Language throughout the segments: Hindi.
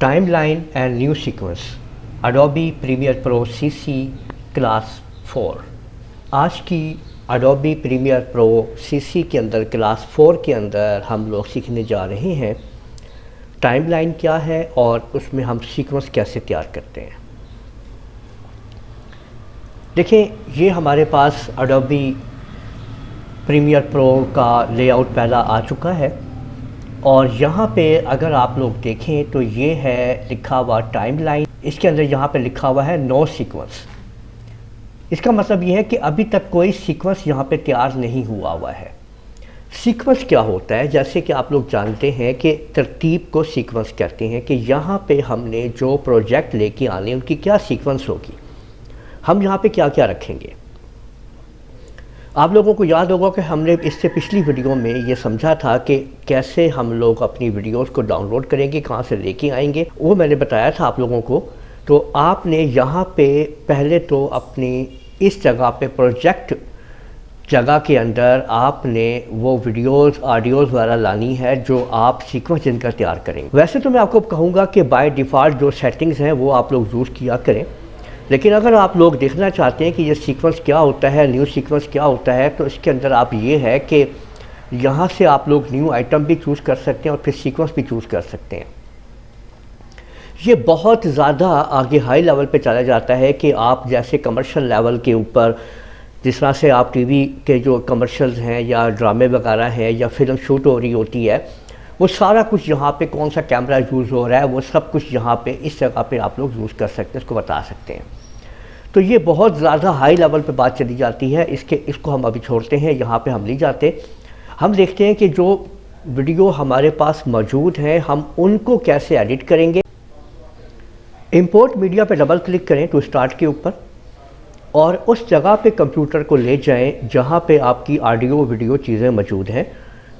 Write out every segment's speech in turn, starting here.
Timeline and new sequence Adobe Premiere Pro CC class 4। आज की अडोबी प्रीमियर प्रो सीसी के अंदर क्लास 4 के अंदर हम लोग सीखने जा रहे हैं टाइमलाइन क्या है और उसमें हम सीक्वेंस कैसे तैयार करते हैं। देखें, ये हमारे पास अडोबी प्रीमियर प्रो का लेआउट पहला आ चुका है और यहाँ पे अगर आप लोग देखें तो ये है लिखा हुआ टाइमलाइन। इसके अंदर यहाँ पे लिखा हुआ है नो सीक्वेंस। इसका मतलब ये है कि अभी तक कोई सीक्वेंस यहाँ पे तैयार नहीं हुआ है। सीक्वेंस क्या होता है? जैसे कि आप लोग जानते हैं कि तरतीब को सीक्वेंस कहते हैं कि यहाँ पे हमने जो प्रोजेक्ट लेके आने उनकी क्या सीक्वेंस होगी, हम यहाँ पे क्या क्या रखेंगे। आप लोगों को याद होगा कि हमने इससे पिछली वीडियो में ये समझा था कि कैसे हम लोग अपनी वीडियोस को डाउनलोड करेंगे, कहाँ से लेके आएंगे, वो मैंने बताया था आप लोगों को। तो आपने यहाँ पे पहले तो अपनी इस जगह पे प्रोजेक्ट जगह के अंदर आपने वो वीडियोस ऑडियोज़ वगैरह लानी है जो आप सीक्वेंस जिनका तैयार करेंगे। वैसे तो मैं आपको कहूँगा कि बाय डिफ़ॉल्ट जो सेटिंग्स हैं वो आप लोग यूज़ किया करें, लेकिन अगर आप लोग देखना चाहते हैं कि ये सीक्वेंस क्या होता है, न्यू सीक्वेंस क्या होता है, तो इसके अंदर आप ये है कि यहाँ से आप लोग न्यू आइटम भी चूज़ कर सकते हैं और फिर सीक्वेंस भी चूज़ कर सकते हैं। ये बहुत ज़्यादा आगे हाई लेवल पे चला जाता है कि आप जैसे कमर्शियल लेवल के ऊपर, जिस तरह से आप टीवी के जो कमर्शियल्स हैं या ड्रामे वगैरह हैं या फिल्म शूट हो रही होती है, वो सारा कुछ यहाँ पे कौन सा कैमरा यूज़ हो रहा है वो सब कुछ यहाँ पे इस जगह पे आप लोग यूज़ कर सकते हैं, इसको बता सकते हैं। तो ये बहुत ज़्यादा हाई लेवल पे बात चली जाती है, इसको हम अभी छोड़ते हैं, यहाँ पे हम नहीं जाते। हम देखते हैं कि जो वीडियो हमारे पास मौजूद हैं हम उनको कैसे एडिट करेंगे। इंपोर्ट मीडिया पे डबल क्लिक करें टू स्टार्ट के ऊपर और उस जगह पे कंप्यूटर को ले जाएं जहाँ पे आपकी ऑडियो वीडियो चीज़ें मौजूद हैं।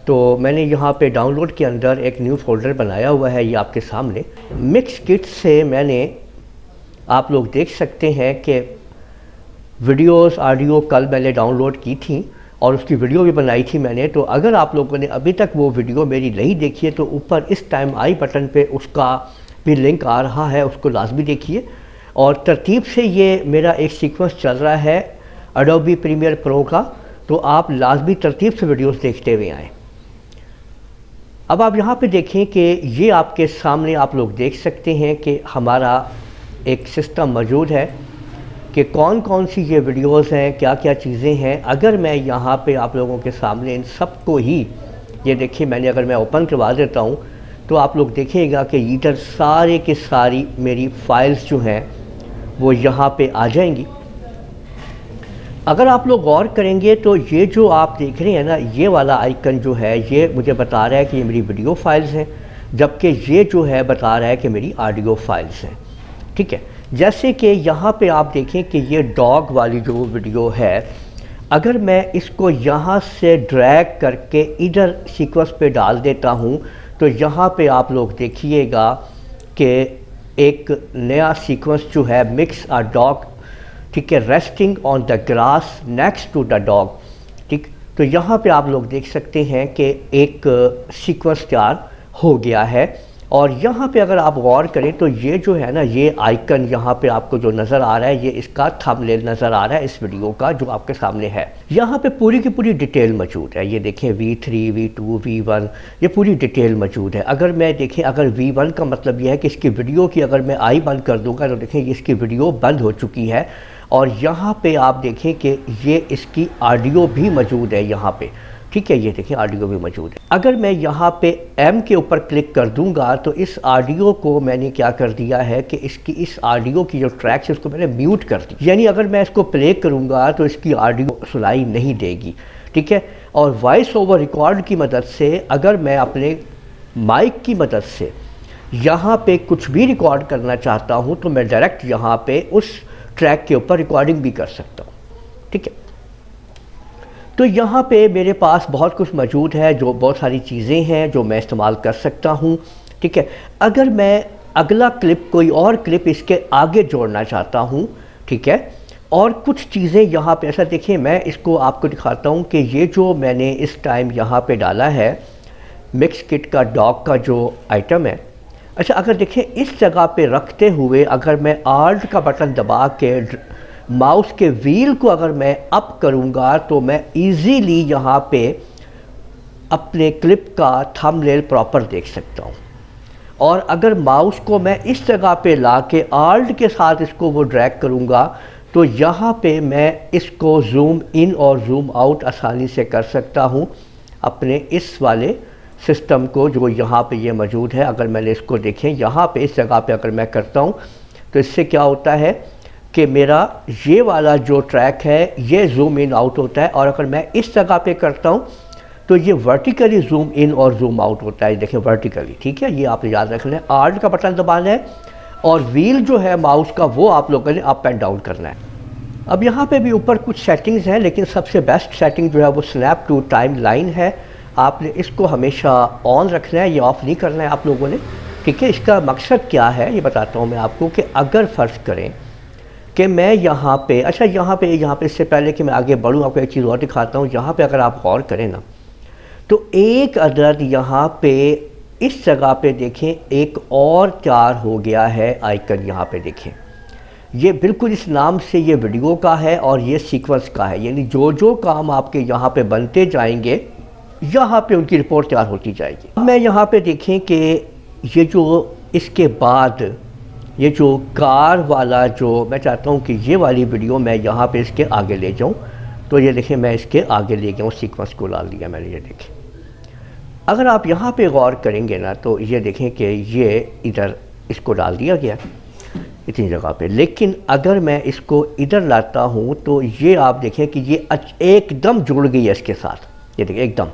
तो मैंने यहाँ पे डाउनलोड के अंदर एक न्यू फोल्डर बनाया हुआ है, ये आपके सामने। मिक्स किट से मैंने, आप लोग देख सकते हैं कि वीडियोस ऑडियो कल मैंने डाउनलोड की थी और उसकी वीडियो भी बनाई थी मैंने। तो अगर आप लोगों ने अभी तक वो वीडियो मेरी नहीं देखी है तो ऊपर इस टाइम आई बटन पे उसका भी लिंक आ रहा है, उसको लाजमी देखिए। और तरतीब से ये मेरा एक सीक्वेंस चल रहा है अडोबी प्रीमियर प्रो का, तो आप लाजमी तरतीब से वीडियोस देखते हुए आएँ। अब आप यहाँ पे देखें कि ये आपके सामने आप लोग देख सकते हैं कि हमारा एक सिस्टम मौजूद है कि कौन कौन सी ये वीडियोस हैं, क्या क्या चीज़ें हैं। अगर मैं यहाँ पे आप लोगों के सामने इन सब को ही, ये देखिए मैंने अगर मैं ओपन करवा देता हूँ तो आप लोग देखिएगा कि इधर सारे की सारी मेरी फाइल्स जो हैं वो यहाँ पे आ जाएंगी। अगर आप लोग गौर करेंगे तो ये जो आप देख रहे हैं ना, ये वाला आइकन जो है ये मुझे बता रहा है कि ये मेरी वीडियो फाइल्स हैं, जबकि ये जो है बता रहा है कि मेरी ऑडियो फाइल्स हैं। ठीक है, जैसे कि यहाँ पे आप देखें कि ये डॉग वाली जो वीडियो है, अगर मैं इसको यहाँ से ड्रैग करके इधर सीक्वेंस पे डाल देता हूँ तो यहाँ पे आप लोग देखिएगा कि एक नया सीक्वेंस जो है मिक्स अ डॉग, ठीक है, resting on the grass next to the dog. ठीक, तो यहाँ पे आप लोग देख सकते हैं कि एक सीक्वेंस तैयार हो गया है। और यहाँ पे अगर आप गौर करें तो ये जो है ना, ये आइकन यहाँ पे आपको जो नज़र आ रहा है, ये इसका थंबनेल नज़र आ रहा है इस वीडियो का जो आपके सामने है। यहाँ पे पूरी की पूरी डिटेल मौजूद है। ये देखें V3, V2, V1, ये पूरी डिटेल मौजूद है। अगर मैं देखें, अगर V1 का मतलब ये है कि इसकी वीडियो की अगर मैं आई बंद कर दूँगा तो देखें ये इसकी वीडियो बंद हो चुकी है। और यहाँ पे आप देखें कि ये इसकी ऑडियो भी मौजूद है यहाँ पे। ठीक है, ये देखें ऑडियो भी मौजूद है। अगर मैं यहाँ पे M के ऊपर क्लिक कर दूंगा तो इस ऑडियो को मैंने क्या कर दिया है कि इसकी इस ऑडियो की जो ट्रैक्स है उसको मैंने म्यूट कर दी। यानी अगर मैं इसको प्ले करूँगा तो इसकी ऑडियो सुनाई नहीं देगी। ठीक है, और वॉइस ओवर रिकॉर्ड की मदद से अगर मैं अपने माइक की मदद से यहाँ पे कुछ भी रिकॉर्ड करना चाहता हूँ तो मैं डायरेक्ट यहाँ पे उस ट्रैक के ऊपर रिकॉर्डिंग भी कर सकता हूँ। ठीक है, तो यहाँ पे मेरे पास बहुत कुछ मौजूद है, जो बहुत सारी चीज़ें हैं जो मैं इस्तेमाल कर सकता हूँ। ठीक है, अगर मैं अगला क्लिप, कोई और क्लिप इसके आगे जोड़ना चाहता हूँ, ठीक है, और कुछ चीज़ें यहाँ पे, ऐसा देखिए मैं इसको आपको दिखाता हूँ कि ये जो मैंने इस टाइम यहाँ पे डाला है मिक्स किट का डॉग का जो आइटम है, अच्छा, अगर देखें इस जगह पे रखते हुए अगर मैं आल्ट का बटन दबा के माउस के व्हील को अगर मैं अप करूँगा तो मैं इजीली यहाँ पे अपने क्लिप का थंबनेल प्रॉपर देख सकता हूँ। और अगर माउस को मैं इस जगह पे ला के आल्ट के साथ इसको वो ड्रैग करूँगा तो यहाँ पे मैं इसको ज़ूम इन और ज़ूम आउट आसानी से कर सकता हूँ अपने इस वाले सिस्टम को जो यहाँ पे ये मौजूद है। अगर मैंने इसको देखें यहाँ पे इस जगह पे अगर मैं करता हूँ तो इससे क्या होता है कि मेरा ये वाला जो ट्रैक है ये ज़ूम इन आउट होता है, और अगर मैं इस जगह पे करता हूँ तो ये वर्टिकली ज़ूम इन और ज़ूम आउट होता है। देखिए वर्टिकली, ठीक है, ये आपने याद रखना है। आल्ट का बटन दबाना है और व्हील जो है माउस का वो आप लोगों ने अप एंड डाउन करना है। अब यहाँ पे भी ऊपर कुछ सेटिंग्स हैं, लेकिन सबसे बेस्ट सेटिंग जो है वो स्नैप टू टाइम लाइन है। आपने इसको हमेशा ऑन रखना है, ये ऑफ़ नहीं करना है आप लोगों ने, ठीक है। इसका मकसद क्या है ये बताता हूँ मैं आपको कि अगर फ़र्ज़ करें कि मैं यहाँ पे, अच्छा यहाँ पे इससे पहले कि मैं आगे बढ़ूँ आपको एक चीज़ और दिखाता हूँ। यहाँ पे अगर आप गौर करें ना तो एक अदद यहाँ पे इस जगह पे देखें एक और तैयार हो गया है आइकन। यहाँ पे देखें ये बिल्कुल इस नाम से ये वीडियो का है और ये सीक्वेंस का है, यानी जो जो काम आपके यहाँ पे बनते जाएंगे यहाँ पे उनकी रिपोर्ट तैयार होती जाएगी। अब मैं यहाँ पे देखें कि ये जो इसके बाद ये जो कार वाला जो मैं चाहता हूँ कि ये वाली वीडियो मैं यहाँ पे इसके आगे ले जाऊँ, तो ये देखें मैं इसके आगे ले गया हूँ, सीक्वेंस को डाल दिया मैंने। ये देखें अगर आप यहाँ पे गौर करेंगे ना तो ये देखें कि ये इधर इसको डाल दिया गया इतनी जगह पे, लेकिन अगर मैं इसको इधर लाता हूँ तो ये आप देखें कि ये एकदम जुड़ गई है इसके साथ, ये देखें एकदम।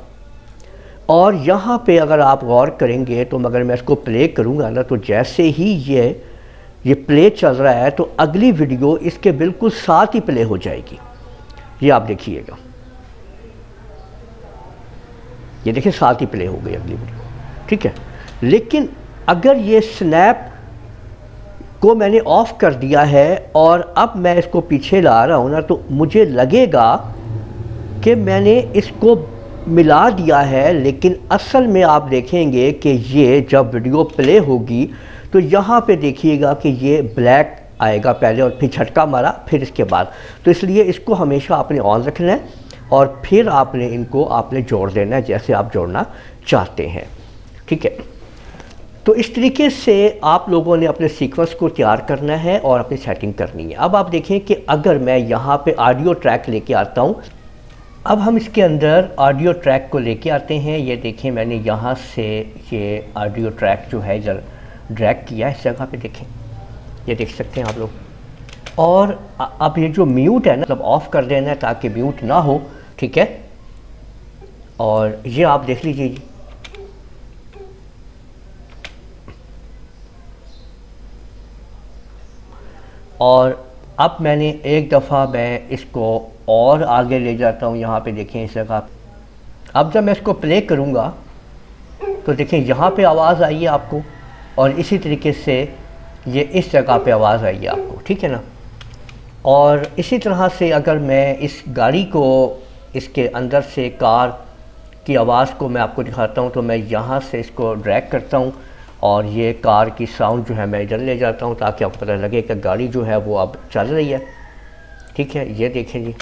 और यहाँ पे अगर आप गौर करेंगे तो अगर मैं इसको प्ले करूँगा ना तो जैसे ही ये प्ले चल रहा है तो अगली वीडियो इसके बिल्कुल साथ ही प्ले हो जाएगी। ये आप देखिएगा, ये देखिए साथ ही प्ले हो गई अगली वीडियो, ठीक है। लेकिन अगर ये स्नैप को मैंने ऑफ़ कर दिया है और अब मैं इसको पीछे ला रहा हूँ ना तो मुझे लगेगा कि मैंने इसको मिला दिया है, लेकिन असल में आप देखेंगे कि ये जब वीडियो प्ले होगी तो यहाँ पे देखिएगा कि ये ब्लैक आएगा पहले और फिर झटका मारा फिर इसके बाद। तो इसलिए इसको हमेशा आपने ऑन रखना है और फिर आपने इनको जोड़ देना है जैसे आप जोड़ना चाहते हैं, ठीक है। तो इस तरीके से आप लोगों ने अपने सीक्वेंस को तैयार करना है और अपनी सेटिंग करनी है। अब आप देखें कि अगर मैं यहाँ पे ऑडियो ट्रैक लेके आता हूँ, अब हम इसके अंदर ऑडियो ट्रैक को लेके आते हैं। ये देखें मैंने यहाँ से ये ऑडियो ट्रैक जो है इधर ड्रैग किया है इस जगह पे, देखें ये देख सकते हैं आप लोग। और अब ये जो म्यूट है ना मतलब ऑफ़ कर देना है ताकि म्यूट ना हो, ठीक है। और ये आप देख लीजिए जी, और अब मैंने एक दफ़ा मैं इसको और आगे ले जाता हूँ। यहाँ पे देखें इस जगह, अब जब मैं इसको प्ले करूँगा तो देखें यहाँ पे आवाज़ आई है आपको, और इसी तरीके से ये इस जगह पे आवाज़ आई है आपको, ठीक है ना। और इसी तरह से अगर मैं इस गाड़ी को इसके अंदर से कार की आवाज़ को मैं आपको दिखाता हूँ तो मैं यहाँ से इसको ड्रैग करता हूँ और ये कार की साउंड जो है मैं इधर ले जाता हूँ ताकि आपको पता लगे कि गाड़ी जो है वो अब चल रही है, ठीक है। ये देखें जी,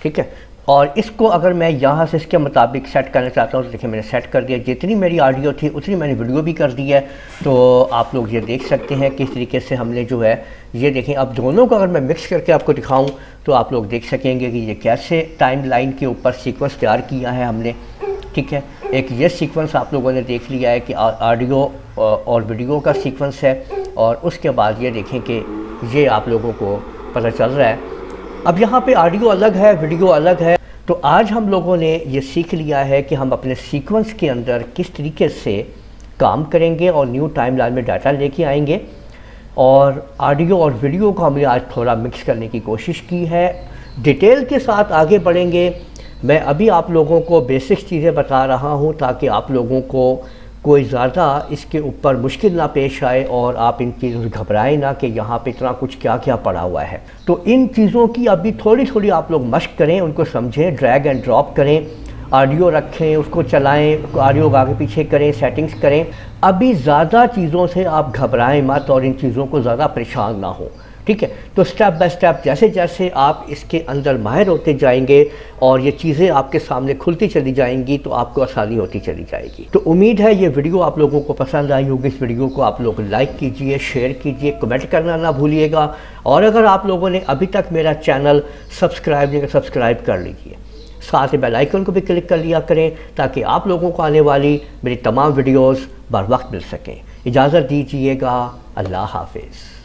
ठीक है। और इसको अगर मैं यहाँ से इसके मुताबिक सेट करना चाहता हूँ तो देखिए मैंने सेट कर दिया। जितनी मेरी ऑडियो थी उतनी मैंने वीडियो भी कर दी है। तो आप लोग ये देख सकते हैं किस तरीके से हमने जो है ये देखें। अब दोनों को अगर मैं मिक्स करके आपको दिखाऊं तो आप लोग देख सकेंगे कि ये कैसे टाइम लाइन के ऊपर सीक्वेंस तैयार किया है हमने, ठीक है। एक ये सीक्वेंस आप लोगों ने देख लिया है कि ऑडियो और वीडियो का सीक्वेंस है, और उसके बाद ये देखें कि ये आप लोगों को पता चल रहा है। अब यहाँ पे ऑडियो अलग है, वीडियो अलग है। तो आज हम लोगों ने ये सीख लिया है कि हम अपने सीक्वेंस के अंदर किस तरीके से काम करेंगे और न्यू टाइमलाइन में डाटा लेके आएंगे। और ऑडियो और वीडियो को हमने आज थोड़ा मिक्स करने की कोशिश की है। डिटेल के साथ आगे बढ़ेंगे। मैं अभी आप लोगों को बेसिक चीज़ें बता रहा हूँ ताकि आप लोगों को कोई ज़्यादा इसके ऊपर मुश्किल ना पेश आए और आप इन चीज़ों से घबराएं ना कि यहाँ पे इतना कुछ क्या क्या पड़ा हुआ है। तो इन चीज़ों की अभी थोड़ी थोड़ी आप लोग मश्क करें, उनको समझें, ड्रैग एंड ड्रॉप करें, ऑडियो रखें, उसको चलाएं, ऑडियो आगे पीछे करें, सेटिंग्स करें। अभी ज़्यादा चीज़ों से आप घबराएं मत और इन चीज़ों को ज़्यादा परेशान ना हो, ठीक है। तो स्टेप बाय स्टेप जैसे जैसे आप इसके अंदर माहिर होते जाएंगे और ये चीज़ें आपके सामने खुलती चली जाएंगी तो आपको आसानी होती चली जाएगी। तो उम्मीद है ये वीडियो आप लोगों को पसंद आई होगी। इस वीडियो को आप लोग लाइक कीजिए, शेयर कीजिए, कमेंट करना ना भूलिएगा। और अगर आप लोगों ने अभी तक मेरा चैनल सब्सक्राइब नहीं, सब्सक्राइब कर लीजिए, साथ ही बेल आइकन को भी क्लिक कर लिया करें ताकि आप लोगों को आने वाली मेरी तमाम वीडियोस बर वक्त मिल सकें। इजाज़त दीजिएगा। अल्लाह हाफिज़।